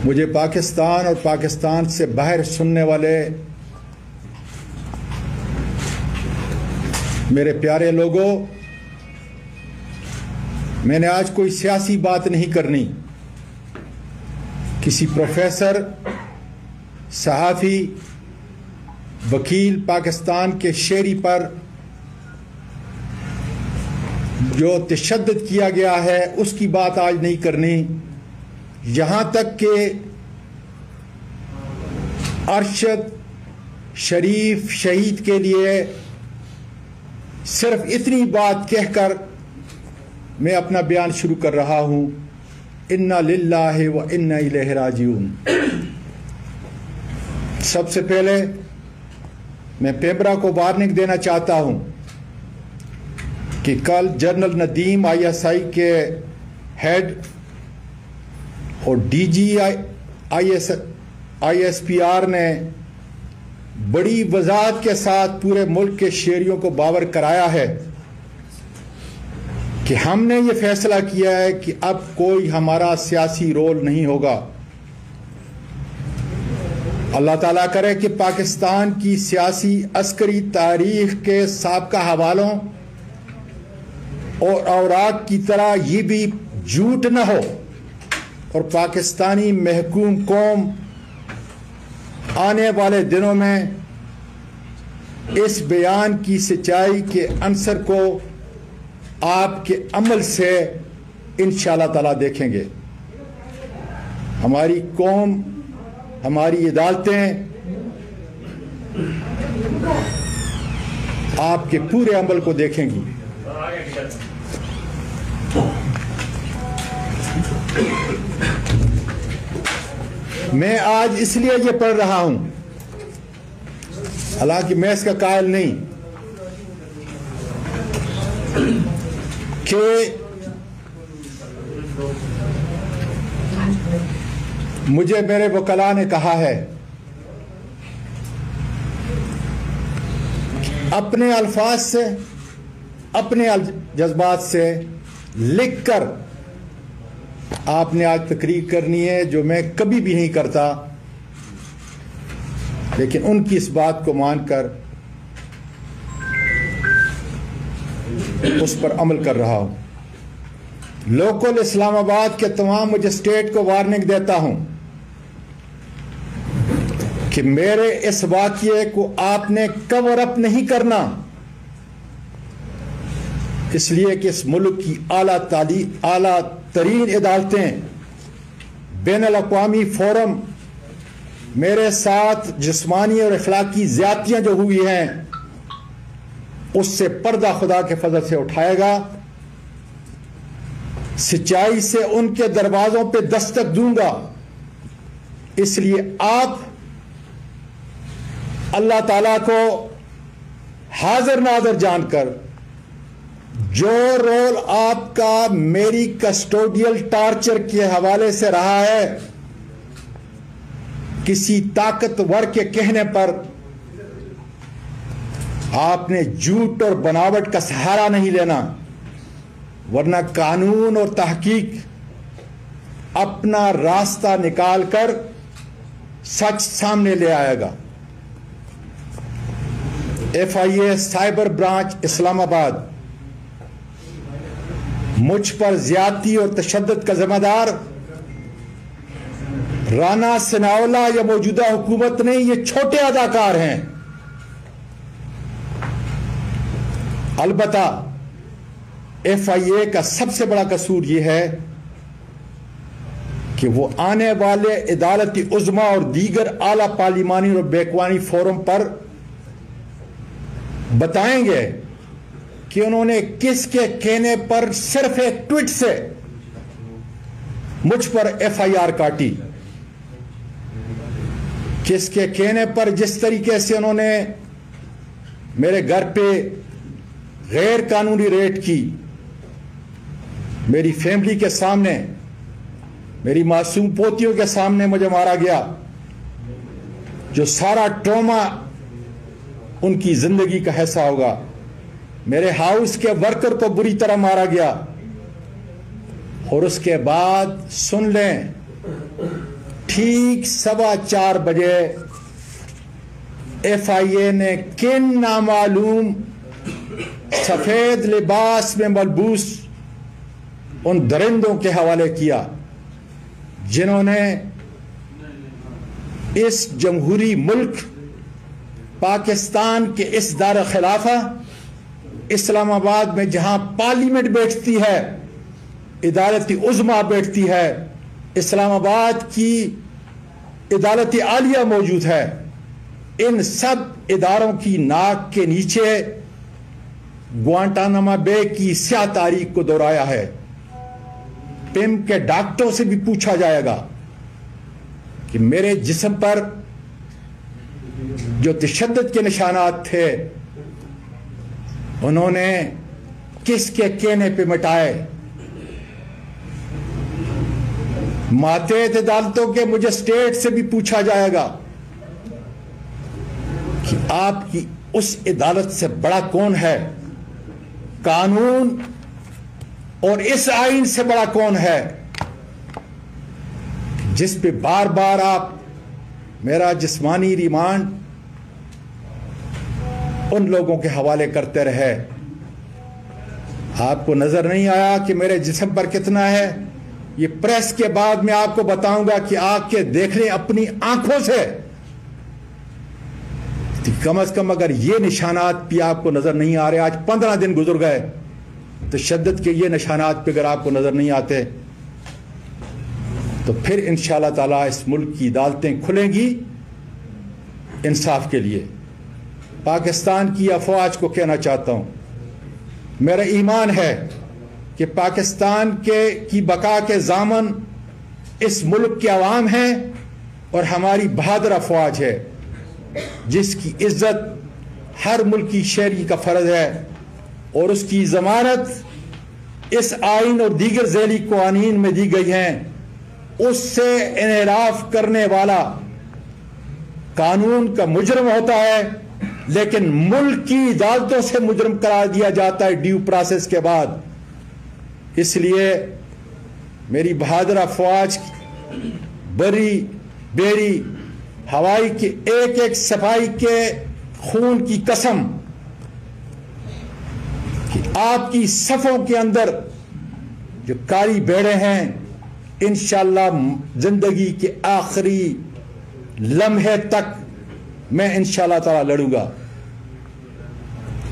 مجھے پاکستان اور پاکستان سے باہر سننے والے میرے پیارے لوگوں، میں نے آج کوئی سیاسی بات نہیں کرنی، کسی پروفیسر، صحافی، وکیل پاکستان کے شہری پر جو تشدد کیا گیا ہے اس کی بات آج نہیں کرنی، یہاں تک کہ ارشد شریف شہید کے لیے صرف اتنی بات کہہ کر میں اپنا بیان شروع کر رہا ہوں، انا للہ و انا الیہ راجعون۔ سب سے پہلے میں پیمبرا کو وارننگ دینا چاہتا ہوں کہ کل general Nadeem I S I کے ہیڈ اور D G I S P R نے بڑی وضاحت کے ساتھ پورے ملک کے شہریوں کو باور کرایا ہے کہ ہم نے یہ فیصلہ کیا ہے کہ اب کوئی ہمارا سیاسی رول نہیں ہوگا۔ اللہ تعالیٰ کرے کہ پاکستان کی سیاسی عسکری تاریخ کے سابقہ حوالوں اور اوراق کی طرح یہ بھی جھوٹ نہ ہو اور پاکستانی محکوم قوم آنے والے دنوں میں اس بیان کی سچائی کے عنصر کو آپ کے عمل سے انشاءاللہ تعالیٰ دیکھیں گے۔ ہماری قوم، ہماری عدالتیں آپ کے پورے عمل کو دیکھیں گی۔ میں آج اس لیے یہ پڑھ رہا ہوں، حالانکہ میں اس کا قائل نہیں، کہ مجھے میرے وکلاء نے کہا ہے اپنے الفاظ سے، اپنے جذبات سے لکھ کر آپ نے آج تقریر کرنی ہے، جو میں کبھی بھی نہیں کرتا، لیکن ان کی اس بات کو مان کر اس پر عمل کر رہا ہوں۔ لوکل اسلام آباد کے تمام مجسٹریٹ کو وارننگ دیتا ہوں کہ میرے اس واقعے کو آپ نے کور اپ نہیں کرنا، اس لیے کہ اس ملک کی اعلیٰ ترین عدالتیں، بین الاقوامی فورم میرے ساتھ جسمانی اور اخلاقی زیادتیاں جو ہوئی ہیں اس سے پردہ خدا کے فضل سے اٹھائے گا، سچائی سے ان کے دروازوں پہ دستک دوں گا۔ اس لیے آپ اللہ تعالیٰ کو حاضر ناظر جان کر جو رول آپ کا میری کسٹوڈیل ٹارچر کے حوالے سے رہا ہے، کسی طاقتور کے کہنے پر آپ نے جھوٹ اور بناوٹ کا سہارا نہیں لینا، ورنہ قانون اور تحقیق اپنا راستہ نکال کر سچ سامنے لے آئے گا۔ F I A cyber branch اسلام آباد مجھ پر زیادتی اور تشدد کا ذمہ دار رانا ثناءاللہ یا موجودہ حکومت نہیں، یہ چھوٹے اداکار ہیں۔ البتہ ایف آئی اے کا سب سے بڑا قصور یہ ہے کہ وہ آنے والے عدالتی عظمیٰ اور دیگر اعلیٰ پارلیمانی اور بیکوانی فورم پر بتائیں گے کہ انہوں نے کس کے کہنے پر صرف ایک ٹویٹ سے مجھ پر ایف آئی آر کاٹی، کس کے کہنے پر جس طریقے سے انہوں نے میرے گھر پہ غیر قانونی ریڈ کی، میری فیملی کے سامنے، میری معصوم پوتیوں کے سامنے مجھے مارا گیا، جو سارا ٹراما ان کی زندگی کا حصہ ہوگا۔ میرے ہاؤس کے ورکر کو بری طرح مارا گیا، اور اس کے بعد سن لیں ٹھیک 4:15 بجے ایف آئی اے نے کن نامعلوم سفید لباس میں ملبوس ان درندوں کے حوالے کیا جنہوں نے اس جمہوری ملک پاکستان کے اس دار خلافہ اسلام آباد میں جہاں پارلیمنٹ بیٹھتی ہے، عدالت عظمیٰ بیٹھتی ہے، اسلام آباد کی عدالت عالیہ موجود ہے، ان سب اداروں کی ناک کے نیچے گوانٹانامو بے کی سیاہ تاریخ کو دہرایا ہے۔ پم کے ڈاکٹروں سے بھی پوچھا جائے گا کہ میرے جسم پر جو تشدد کے نشانات تھے انہوں نے کس کے کہنے پہ مٹائے۔ ماتحت عدالتوں کے مجسٹریٹ سے بھی پوچھا جائے گا کہ آپ کی اس عدالت سے بڑا کون ہے، قانون اور اس آئین سے بڑا کون ہے جس پہ بار بار آپ میرا جسمانی ریمانڈ ان لوگوں کے حوالے کرتے رہے۔ آپ کو نظر نہیں آیا کہ میرے جسم پر کتنا ہے؟ یہ پریس کے بعد میں آپ کو بتاؤں گا کہ آگ کے دیکھ لیں اپنی آنکھوں سے، کم از کم اگر یہ نشانات بھی آپ کو نظر نہیں آ رہے، آج 15 دن گزر گئے، تشدد کے یہ نشانات پہ اگر آپ کو نظر نہیں آتے تو پھر انشاءاللہ تعالیٰ اس ملک کی عدالتیں کھلیں گی انصاف کے لیے۔ پاکستان کی افواج کو کہنا چاہتا ہوں، میرا ایمان ہے کہ پاکستان کی بقا کے ضامن اس ملک کے عوام ہیں اور ہماری بہادر افواج ہے جس کی عزت ہر ملکی شہری کا فرض ہے، اور اس کی ضمانت اس آئین اور دیگر ذیلی قوانین میں دی گئی ہیں۔ اس سے انحراف کرنے والا قانون کا مجرم ہوتا ہے، لیکن ملک کی عدالتوں سے مجرم قرار دیا جاتا ہے ڈیو پروسیس کے بعد۔ اس لیے میری بہادر افواج بری بیری ہوائی کے ایک ایک سپاہی کے خون کی قسم کہ آپ کی صفوں کے اندر جو کالی بیڑے ہیں انشاءاللہ زندگی کے آخری لمحے تک میں انشاءاللہ تعالی لڑوں گا۔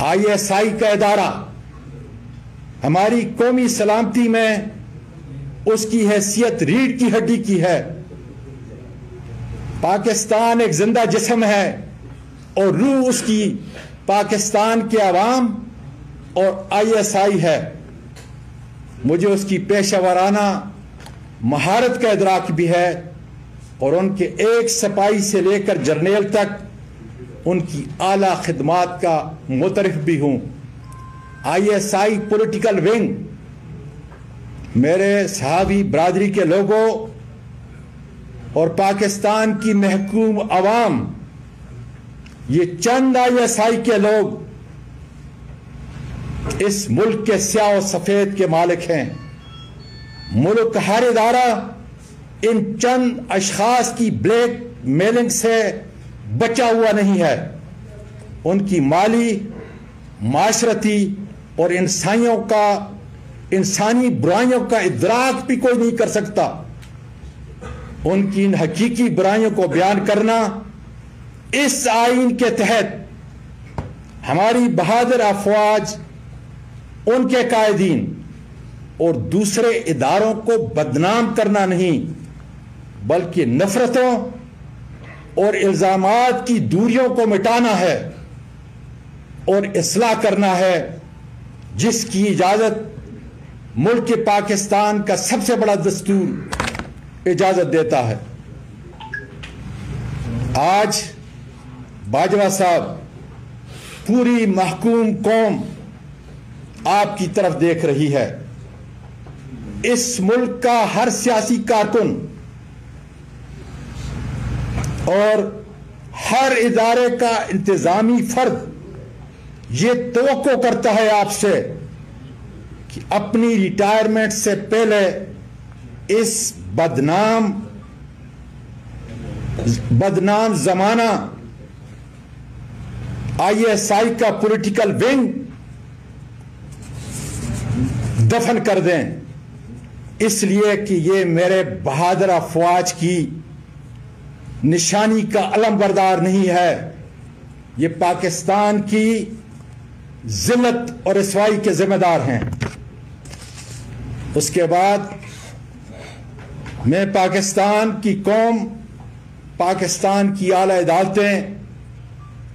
ISI کا ادارہ ہماری قومی سلامتی میں اس کی حیثیت ریڑھ کی ہڈی کی ہے۔ پاکستان ایک زندہ جسم ہے اور روح اس کی پاکستان کے عوام اور ISI ہے۔ مجھے اس کی پیشہ ورانہ مہارت کا ادراک بھی ہے اور ان کے ایک سپاہی سے لے کر جرنیل تک ان کی اعلیٰ خدمات کا مترف بھی ہوں۔ ISI پولیٹیکل ونگ میرے صحابی برادری کے لوگوں اور پاکستان کی محکوم عوام، یہ چند ISI کے لوگ اس ملک کے سیاہ و سفید کے مالک ہیں۔ ملک کا ہر ادارہ ان چند اشخاص کی بلیک میلنگ سے بچا ہوا نہیں ہے۔ ان کی مالی، معاشرتی اور انسانی برائیوں کا ادراک بھی کوئی نہیں کر سکتا۔ ان کی ان حقیقی برائیوں کو بیان کرنا اس آئین کے تحت ہماری بہادر افواج، ان کے قائدین اور دوسرے اداروں کو بدنام کرنا نہیں بلکہ نفرتوں اور الزامات کی دوریوں کو مٹانا ہے اور اصلاح کرنا ہے، جس کی اجازت ملک پاکستان کا سب سے بڑا دستور اجازت دیتا ہے۔ آج باجوہ صاحب، پوری محکوم قوم آپ کی طرف دیکھ رہی ہے۔ اس ملک کا ہر سیاسی کارکن اور ہر ادارے کا انتظامی فرد یہ توقع کرتا ہے آپ سے کہ کہ اپنی ریٹائرمنٹ سے پہلے اس بدنام زمانہ ISI کا پولیٹیکل ونگ دفن کر دیں، اس لیے کہ یہ میرے بہادر افواج کی نشانی کا علم بردار نہیں ہے، یہ پاکستان کی ذلت اور رسوائی کے ذمہ دار ہیں۔ اس کے بعد میں پاکستان کی قوم، پاکستان کی اعلی عدالتیں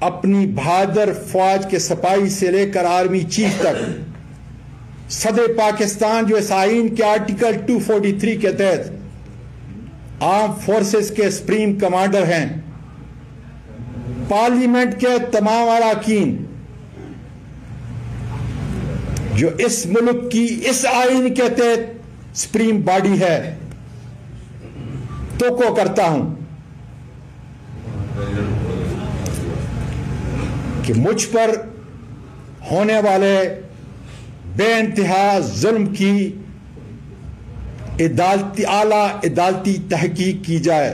اپنی بہادر فوج کے سپاہی سے لے کر آرمی چیف تک، صدر پاکستان جو اس آئین کے آرٹیکل 243 کے تحت آرم فورسز کے سپریم کمانڈر ہیں، پارلیمنٹ کے تمام اراکین جو اس ملک کی اس آئین کے تحت سپریم باڈی ہے، توقع کرتا ہوں کہ مجھ پر ہونے والے بے انتہا ظلم کی اعلیٰ عدالتی تحقیق کی جائے،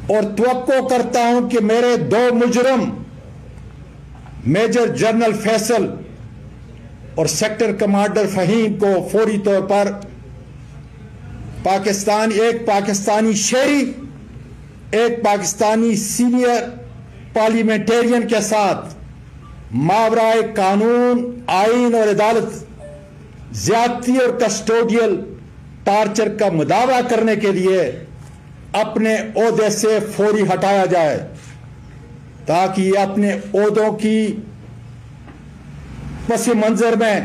اور توقع کرتا ہوں کہ میرے 2 مجرم میجر جنرل فیصل اور سیکٹر کمانڈر فہیم کو فوری طور پر ایک پاکستانی شہری، ایک پاکستانی سینئر پارلیمنٹرین کے ساتھ ماورائے قانون، آئین اور عدالت زیادتی اور کسٹوڈیل ٹارچر کا مداوع کرنے کے لیے اپنے عہدے سے فوری ہٹایا جائے، تاکہ یہ اپنے عہدوں کی پس منظر میں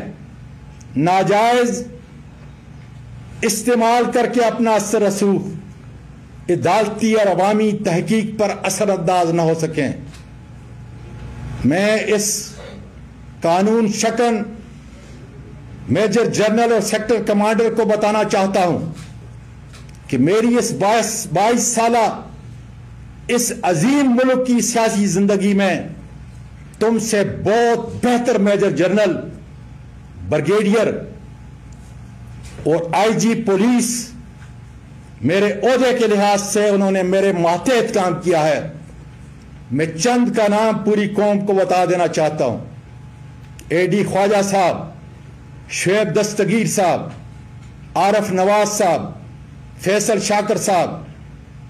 ناجائز استعمال کر کے اپنا اثر رسوخ عدالتی اور عوامی تحقیق پر اثر انداز نہ ہو سکیں۔ میں اس قانون شکن میجر جنرل اور سیکٹر کمانڈر کو بتانا چاہتا ہوں کہ میری اس 22 سالہ اس عظیم ملک کی سیاسی زندگی میں تم سے بہت بہتر میجر جنرل، بریگیڈیئر اور IG پولیس میرے عہدے کے لحاظ سے انہوں نے میرے ماتحت کام کیا ہے۔ میں چند کا نام پوری قوم کو بتا دینا چاہتا ہوں: AD خواجہ صاحب، شعیب دستگیر صاحب، عارف نواز صاحب، فیصل شاکر صاحب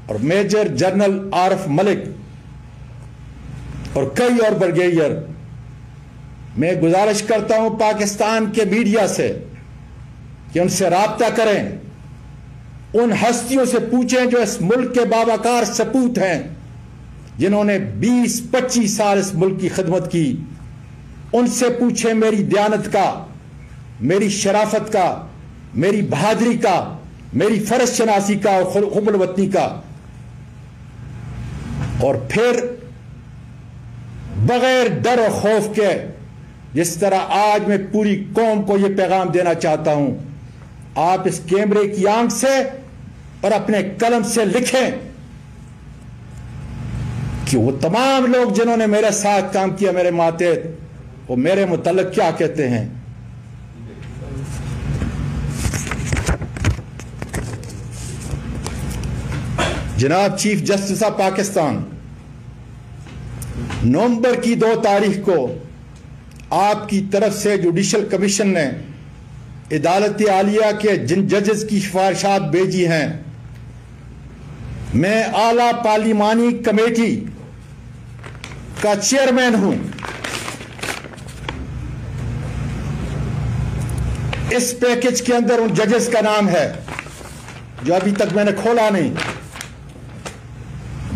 اور میجر جنرل عارف ملک اور کئی اور بریگیڈیئر۔ میں گزارش کرتا ہوں پاکستان کے میڈیا سے کہ ان سے رابطہ کریں، ان ہستیوں سے پوچھیں جو اس ملک کے باوقار سپوت ہیں، جنہوں نے 20-25 سال اس ملک کی خدمت کی۔ ان سے پوچھیں میری دیانت کا، میری شرافت کا، میری بہادری کا، میری فرض شناسی کا اور حب الوطنی کا، اور پھر بغیر ڈر و خوف کے، جس طرح آج میں پوری قوم کو یہ پیغام دینا چاہتا ہوں، آپ اس کیمرے کی آنکھ سے اور اپنے قلم سے لکھیں کہ وہ تمام لوگ جنہوں نے میرے ساتھ کام کیا، میرے ماتحت، وہ میرے متعلق کیا کہتے ہیں۔ جناب چیف جسٹس آف پاکستان، نومبر کی 2 تاریخ کو آپ کی طرف سے جوڈیشل کمیشن نے عدالت عالیہ کے جن ججز کی سفارشات بھیجی ہیں، میں اعلیٰ پارلیمانی کمیٹی کا چیئرمین ہوں۔ اس پیکج کے اندر ان ججز کا نام ہے جو ابھی تک میں نے کھولا نہیں۔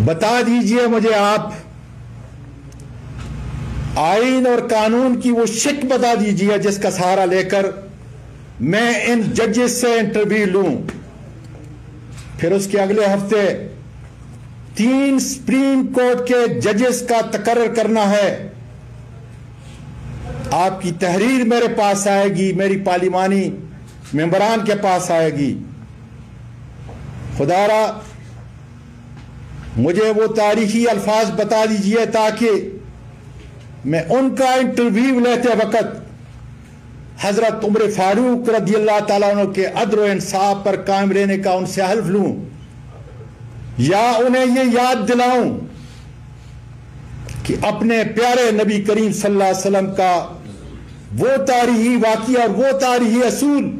بتا دیجئے مجھے آپ آئین اور قانون کی وہ شک بتا دیجئے جس کا سہارا لے کر میں ان ججز سے انٹرویو لوں۔ پھر اس کے اگلے ہفتے 3 سپریم کورٹ کے ججز کا تقرر کرنا ہے۔ آپ کی تحریر میرے پاس آئے گی، میری پارلیمانی ممبران کے پاس آئے گی۔ خدا را مجھے وہ تاریخی الفاظ بتا دیجئے تاکہ میں ان کا انٹرویو لیتے وقت حضرت عمر فاروق رضی اللہ تعالیٰ عنہ کے عدل و انصاف پر قائم رہنے کا ان سے حلف لوں، یا انہیں یہ یاد دلاؤں کہ اپنے پیارے نبی کریم صلی اللہ علیہ وسلم کا وہ تاریخی واقعہ اور وہ تاریخی اصول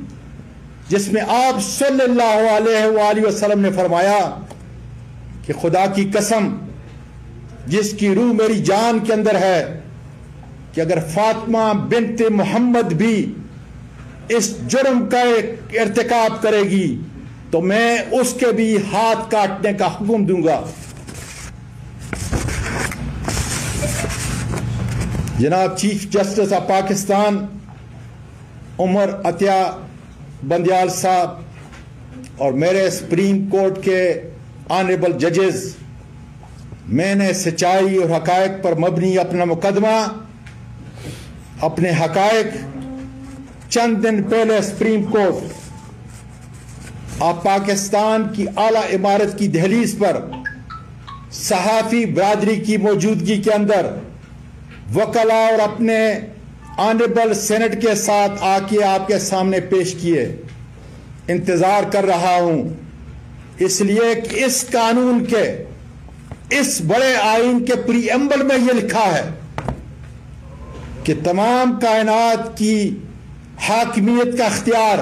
جس میں آپ صلی اللہ علیہ وآلہ وسلم نے فرمایا کہ خدا کی قسم جس کی روح میری جان کے اندر ہے کہ اگر فاطمہ بنت محمد بھی اس جرم کا ارتکاب کرے گی تو میں اس کے بھی ہاتھ کاٹنے کا حکم دوں گا۔ جناب چیف جسٹس آف پاکستان عمر عطیہ بندیال صاحب اور میرے سپریم کورٹ کے آنریبل ججز، میں نے سچائی اور حقائق پر مبنی اپنا مقدمہ، اپنے حقائق چند دن پہلے سپریم کورٹ آف پاکستان کی اعلیٰ عمارت کی دہلیز پر صحافی برادری کی موجودگی کے اندر وکلاء اور اپنے آنریبل سینٹ کے ساتھ آ کے آپ کے سامنے پیش کیے۔ انتظار کر رہا ہوں اس لیے کہ اس قانون کے اس بڑے آئین کے پری ایمبل میں یہ لکھا ہے کہ تمام کائنات کی حاکمیت کا اختیار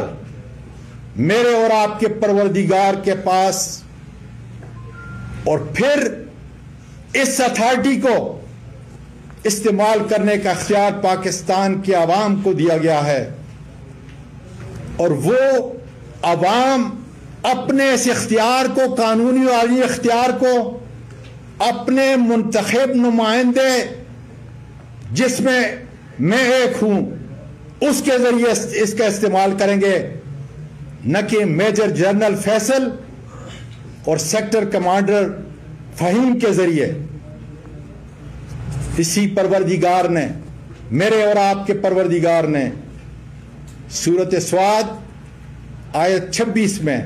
میرے اور آپ کے پروردگار کے پاس، اور پھر اس اتھارٹی کو استعمال کرنے کا اختیار پاکستان کے عوام کو دیا گیا ہے، اور وہ عوام اپنے اس اختیار کو، قانونی اور عالمی اختیار کو، اپنے منتخب نمائندے جس میں میں ایک ہوں اس کے ذریعے اس کا استعمال کریں گے، نہ کہ میجر جنرل فیصل اور سیکٹر کمانڈر فہیم کے ذریعے۔ اسی پروردگار نے، میرے اور آپ کے پروردگار نے سورۃ سواد آیت 26 میں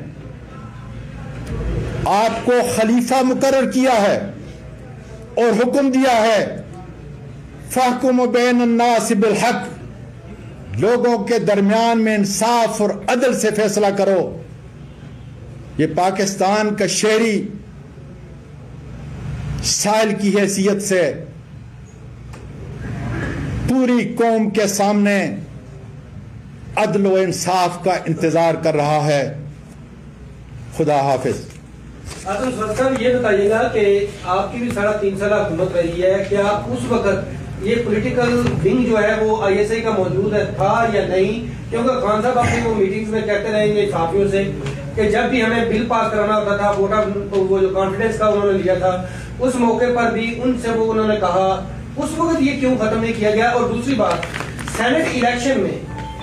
آپ کو خلیفہ مقرر کیا ہے اور حکم دیا ہے فَاحْكُمْ بَيْنَ النَّاسِ بِالْحَقِّ، لوگوں کے درمیان میں انصاف اور عدل سے فیصلہ کرو۔ یہ پاکستان کا شہری سائل کی حیثیت سے پوری قوم کے سامنے عدل و انصاف کا انتظار کر رہا ہے۔ خدا حافظ۔ صاحب یہ بتائیے گا کہ آپ کی بھی 3.5 سال حکومت رہی ہے، کیا اس وقت یہ پولیٹیکل ونگ جو ہے وہ آئی ایس آئی کا موجود تھا یا نہیں؟ کیونکہ خان صاحب اپنی وہ میٹنگز میں کہتے رہیں گے صحافیوں سے کہ جب بھی ہمیں بل پاس کرانا ہوتا تھا، وہ جو کانفیڈنس کا انہوں نے لیا تھا اس موقع پر بھی ان سے وہ انہوں نے کہا، اس وقت یہ کیوں ختم نہیں کیا گیا؟ اور دوسری بات، سینٹ الیکشن میں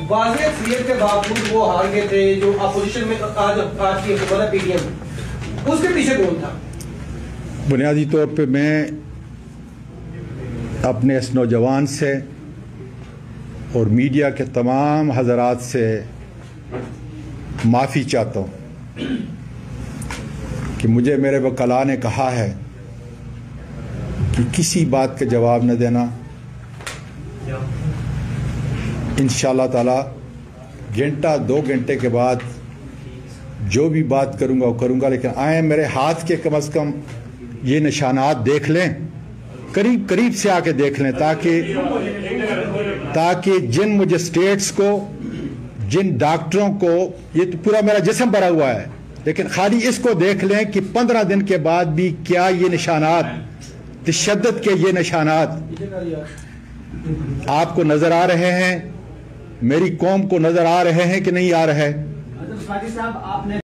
واضح اکثریت کے باوجود وہ ہار گئے تھے، جو اپوزیشن میں آج کی حکومت ہے پی ڈی ایم، اس کے پیچھے کون تھا؟ بنیادی طور پہ میں اپنے اس نوجوان سے اور میڈیا کے تمام حضرات سے معافی چاہتا ہوں کہ مجھے میرے وکلاء نے کہا ہے کہ کسی بات کا جواب نہ دینا۔ انشاءاللہ تعالی گھنٹہ 2 گھنٹے کے بعد جو بھی بات کروں گا وہ کروں گا، لیکن آئیں میرے ہاتھ کے کم از کم یہ نشانات دیکھ لیں، قریب سے آ کے دیکھ لیں، تاکہ جن مجسٹریٹس کو، جن ڈاکٹروں کو، یہ تو پورا میرا جسم بھرا ہوا ہے، لیکن خالی اس کو دیکھ لیں کہ 15 دن کے بعد بھی کیا یہ نشانات، تشدد کے یہ نشانات آپ کو نظر آ رہے ہیں، میری قوم کو نظر آ رہے ہیں کہ نہیں آ رہے؟